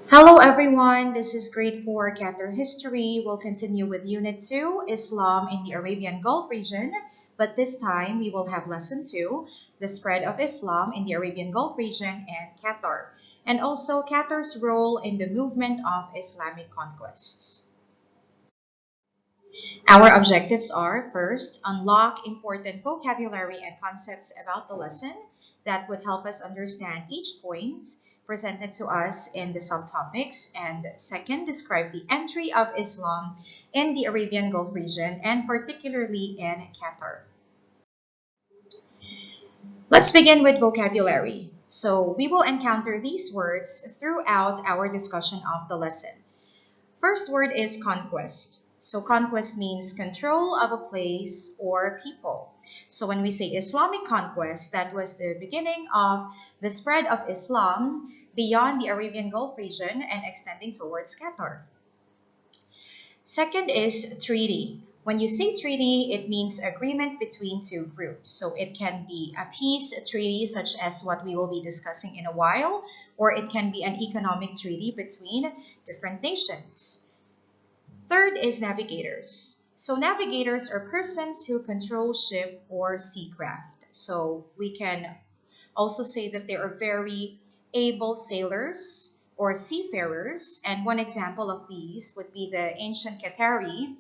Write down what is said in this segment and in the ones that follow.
Hello everyone, this is grade 4 Qatar History. We'll continue with Unit 2, Islam in the Arabian Gulf region, but this time we will have Lesson 2, the spread of Islam in the Arabian Gulf region and Qatar, and also Qatar's role in the movement of Islamic conquests. Our objectives are, first, unlock important vocabulary and concepts about the lesson that would help us understand each point presented to us in the subtopics, and second, describe the entry of Islam in the Arabian Gulf region and particularly in Qatar. Let's begin with vocabulary. So we will encounter these words throughout our discussion of the lesson. First word is conquest. So conquest means control of a place or people. So when we say Islamic conquest, that was the beginning of the spread of Islam beyond the Arabian Gulf region and extending towards Qatar. Second is treaty. When you say treaty, it means agreement between two groups. So it can be a peace treaty such as what we will be discussing in a while, or it can be an economic treaty between different nations. Third is navigators. So navigators are persons who control ship or seacraft. So we can also say that they are very able sailors or seafarers, and one example of these would be the ancient Qatari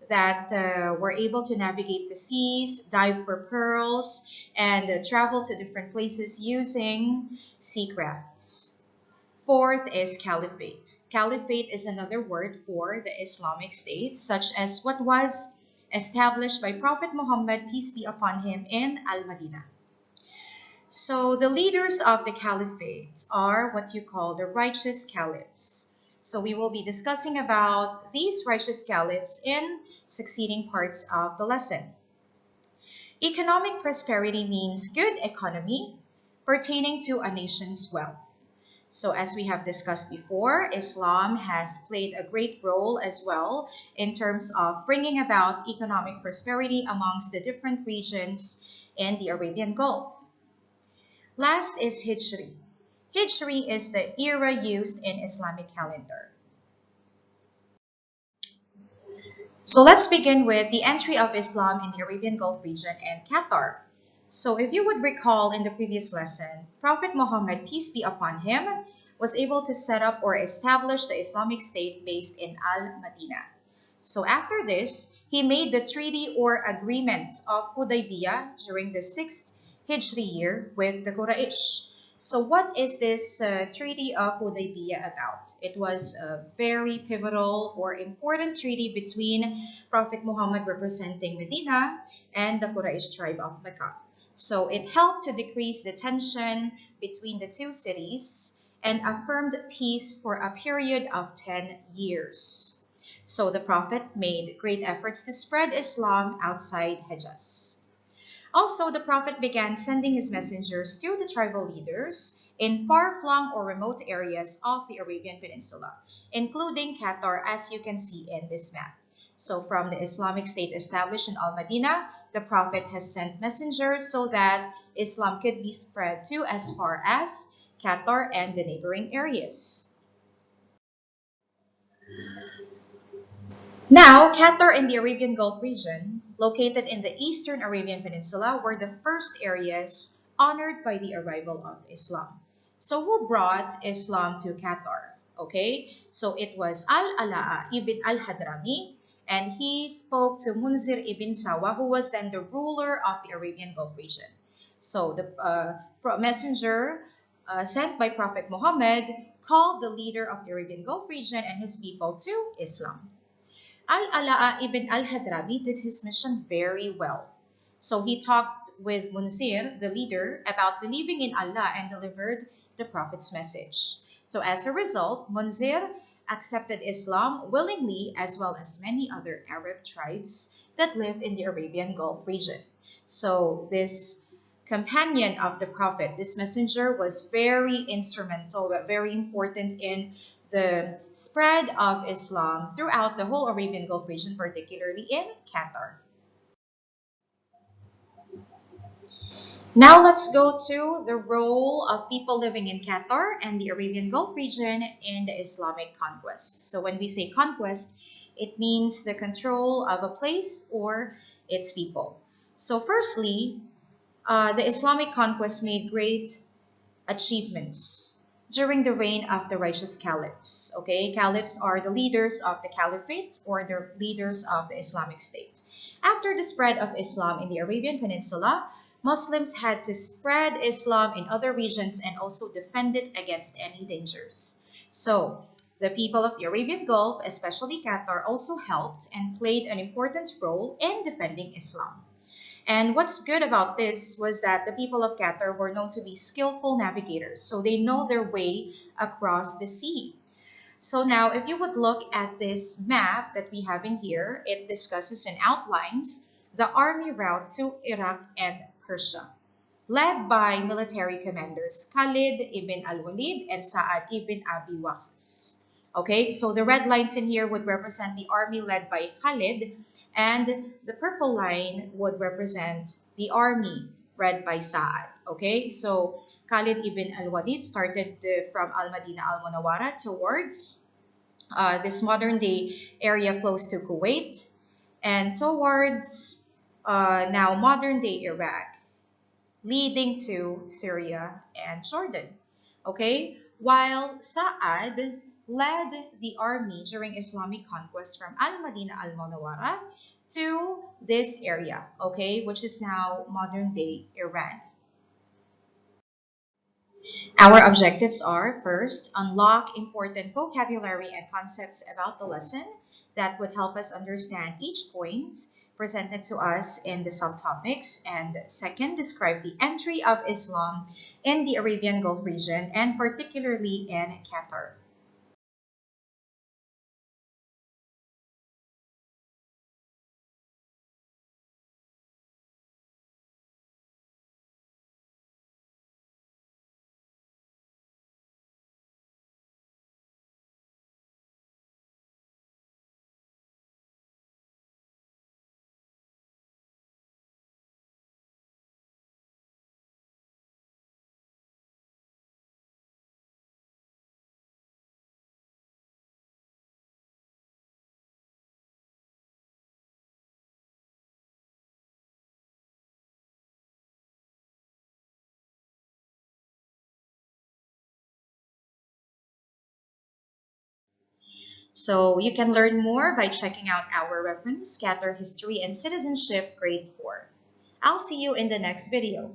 that were able to navigate the seas, dive for pearls, and travel to different places using seacrafts. Fourth is Caliphate. Caliphate is another word for the Islamic State, such as what was established by Prophet Muhammad, peace be upon him, in Al-Madinah. So the leaders of the Caliphate are what you call the righteous caliphs. So we will be discussing about these righteous caliphs in succeeding parts of the lesson. Economic prosperity means good economy pertaining to a nation's wealth. So as we have discussed before, Islam has played a great role as well in terms of bringing about economic prosperity amongst the different regions in the Arabian Gulf. Last is Hijri. Hijri is the era used in Islamic calendar. So let's begin with the entry of Islam in the Arabian Gulf region and Qatar. So if you would recall in the previous lesson, Prophet Muhammad, peace be upon him, was able to set up or establish the Islamic State based in Al-Madinah. So after this, he made the treaty or agreement of Hudaybiyah during the 6th Hijri year with the Quraysh. So what is this treaty of Hudaybiyah about? It was a very pivotal or important treaty between Prophet Muhammad representing Medina and the Quraysh tribe of Mecca. So it helped to decrease the tension between the two cities and affirmed peace for a period of 10 years. So the Prophet made great efforts to spread Islam outside Hejaz. Also, the Prophet began sending his messengers to the tribal leaders in far-flung or remote areas of the Arabian Peninsula, including Qatar, as you can see in this map. So from the Islamic State established in Al-Madinah, the Prophet has sent messengers so that Islam could be spread to as far as Qatar and the neighboring areas. Now, Qatar and the Arabian Gulf region, located in the eastern Arabian Peninsula, were the first areas honored by the arrival of Islam. So who brought Islam to Qatar? Okay, so it was Al-Ala'a ibn al-Hadrami, and he spoke to Munzir ibn Sawa, who was then the ruler of the Arabian Gulf region. So the messenger sent by Prophet Muhammad called the leader of the Arabian Gulf region and his people to Islam. Al-Ala'a ibn al-Hadrami did his mission very well. So he talked with Munzir, the leader, about believing in Allah and delivered the Prophet's message. So as a result, Munzir accepted Islam willingly, as well as many other Arab tribes that lived in the Arabian Gulf region. So this companion of the Prophet, this messenger, was very instrumental, very important in the spread of Islam throughout the whole Arabian Gulf region, particularly in Qatar. Now let's go to the role of people living in Qatar and the Arabian Gulf region in the Islamic conquest. So when we say conquest, it means the control of a place or its people. So firstly, the Islamic conquest made great achievements during the reign of the righteous caliphs. Okay, caliphs are the leaders of the Caliphate or the leaders of the Islamic State. After the spread of Islam in the Arabian Peninsula, Muslims had to spread Islam in other regions and also defend it against any dangers. So, the people of the Arabian Gulf, especially Qatar, also helped and played an important role in defending Islam. And what's good about this was that the people of Qatar were known to be skillful navigators, so they know their way across the sea. So now, if you would look at this map that we have in here, it discusses and outlines the army route to Iraq and Persia, led by military commanders Khalid ibn al-Walid and Sa'ad ibn Abi Waqqas. Okay, so the red lines in here would represent the army led by Khalid, and the purple line would represent the army led by Sa'ad. Okay, so Khalid ibn al-Walid started from Al-Madinah al-Munawwara towards this modern day area close to Kuwait and towards now modern day Iraq, leading to Syria and Jordan. Okay, while Sa'ad led the army during Islamic conquest from Al-Madinah al-Munawwara to this area, okay, which is now modern day Iran. Our objectives are first, unlock important vocabulary and concepts about the lesson that would help us understand each point presented to us in the subtopics, and second, describe the entry of Islam in the Arabian Gulf region and particularly in Qatar. So you can learn more by checking out our reference, Qatar History and Citizenship Grade 4. I'll see you in the next video.